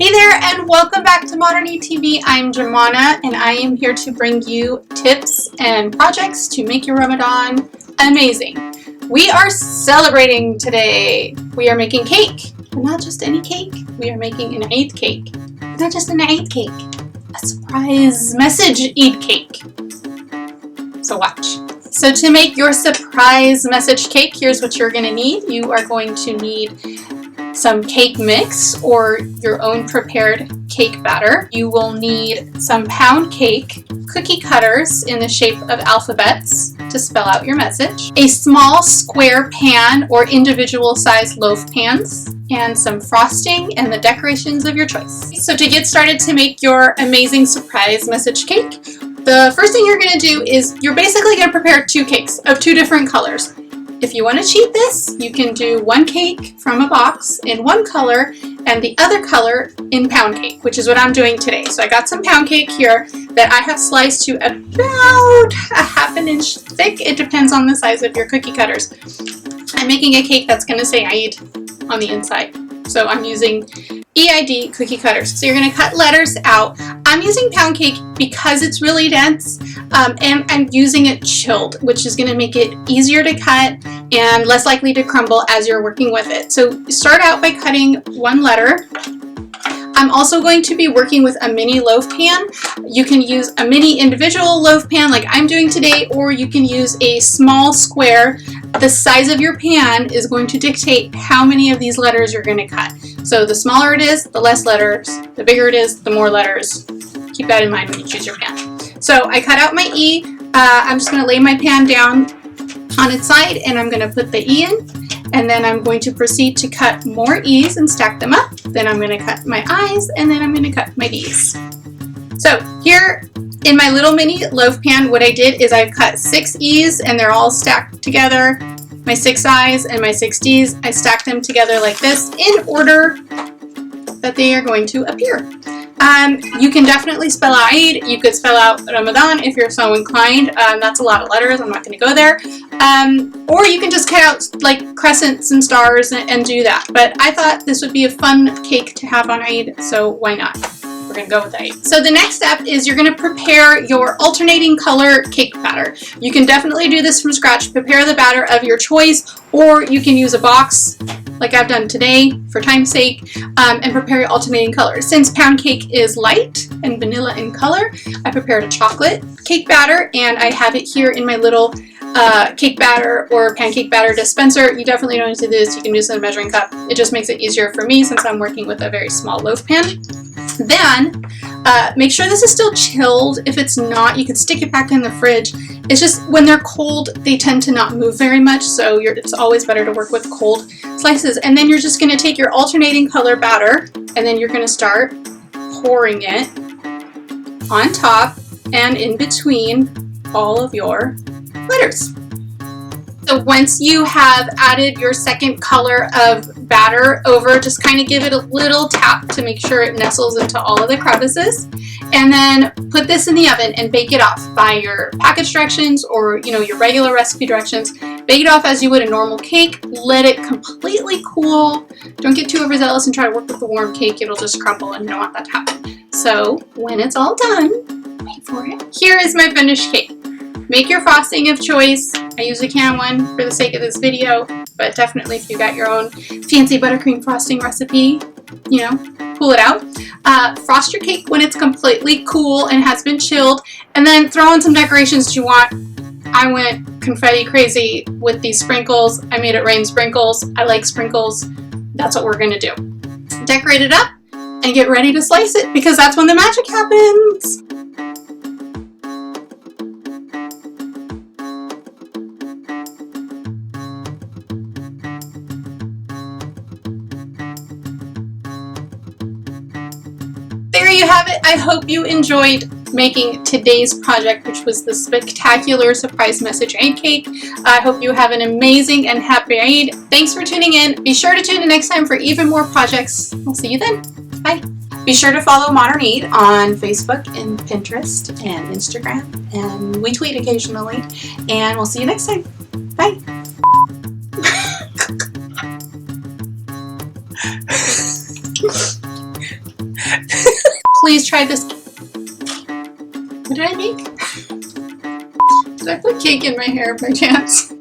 Hey there, and welcome back to modernEID TV. I'm Jemana, and I am here to bring you tips and projects to make your Ramadan amazing. We are celebrating today. We are making cake, but not just any cake. We are making an Eid cake. Not just an Eid cake, a surprise message Eid cake. So watch. So to make your surprise message cake, here's what you're going to need. You are going to need some cake mix or your own prepared cake batter. You will need some pound cake, cookie cutters in the shape of alphabets to spell out your message, a small square pan or individual sized loaf pans, and some frosting and the decorations of your choice. So to get started to make your amazing surprise message cake, the first thing you're going to do is you're basically going to prepare two cakes of two different colors. If you want to cheat this, you can do one cake from a box in one color and the other color in pound cake, which is what I'm doing today. So I got some pound cake here that I have sliced to about a ½ inch thick. It depends on the size of your cookie cutters. I'm making a cake that's going to say Eid on the inside. So I'm using EID cookie cutters. So you're going to cut letters out. I'm using pound cake because it's really dense and I'm using it chilled, which is going to make it easier to cut and less likely to crumble as you're working with it. So start out by cutting one letter. I'm also going to be working with a mini loaf pan. You can use a mini individual loaf pan like I'm doing today, or you can use a small square. The size of your pan is going to dictate how many of these letters you're going to cut. So the smaller it is, the less letters. The bigger it is, the more letters. Keep that in mind when you choose your pan. So I cut out my E. I'm just going to lay my pan down on its side and I'm going to put the E in. And then I'm going to proceed to cut more E's and stack them up. Then I'm going to cut my I's and then I'm going to cut my D's. So here in my little mini loaf pan, what I did is I cut 6 E's and they're all stacked together. My 6 I's and my 6 D's, I stacked them together like this in order that they are going to appear. You can definitely spell out Eid. You could spell out Ramadan if you're so inclined. That's a lot of letters. I'm not going to go there. Or you can just cut out like crescents and stars and do that. But I thought this would be a fun cake to have on Eid, so why not? We're going to go with Eid. So the next step is you're going to prepare your alternating color cake batter. You can definitely do this from scratch. Prepare the batter of your choice, or you can use a box like I've done today for time's sake, and prepare your alternating colors. Since pound cake is light and vanilla in color, I prepared a chocolate cake batter and I have it here in my little cake batter or pancake batter dispenser. You definitely don't need to do this. You can use a measuring cup. It just makes it easier for me since I'm working with a very small loaf pan. Then make sure this is still chilled. If it's not, you can stick it back in the fridge. It's just when they're cold, they tend to not move very much, so it's always better to work with cold slices. And then you're just going to take your alternating color batter and then you're going to start pouring it on top and in between all of your letters. So once you have added your second color of batter over, just kind of give it a little tap to make sure it nestles into all of the crevices. And then put this in the oven and bake it off by your package directions or your regular recipe directions. Bake it off as you would a normal cake. Let it completely cool. Don't get too overzealous and try to work with the warm cake. It'll just crumble and you don't want that to happen. So when it's all done, wait for it. Here is my finished cake. Make your frosting of choice. I use a can one for the sake of this video, but definitely if you got your own fancy buttercream frosting recipe, pull it out. Frost your cake when it's completely cool and has been chilled, and then throw in some decorations that you want. I went confetti crazy with these sprinkles. I made it rain sprinkles. I like sprinkles. That's what we're gonna do. Decorate it up and get ready to slice it because that's when the magic happens. There you have it. I hope you enjoyed making today's project, which was the spectacular surprise message Eid cake. I hope you have an amazing and happy Eid. Thanks for tuning in. Be sure to tune in next time for even more projects. I'll see you then. Bye. Be sure to follow modernEID on Facebook and Pinterest and Instagram, and we tweet occasionally. And we'll see you next time. Bye. please try this. What did I make? Did I put cake in my hair by chance?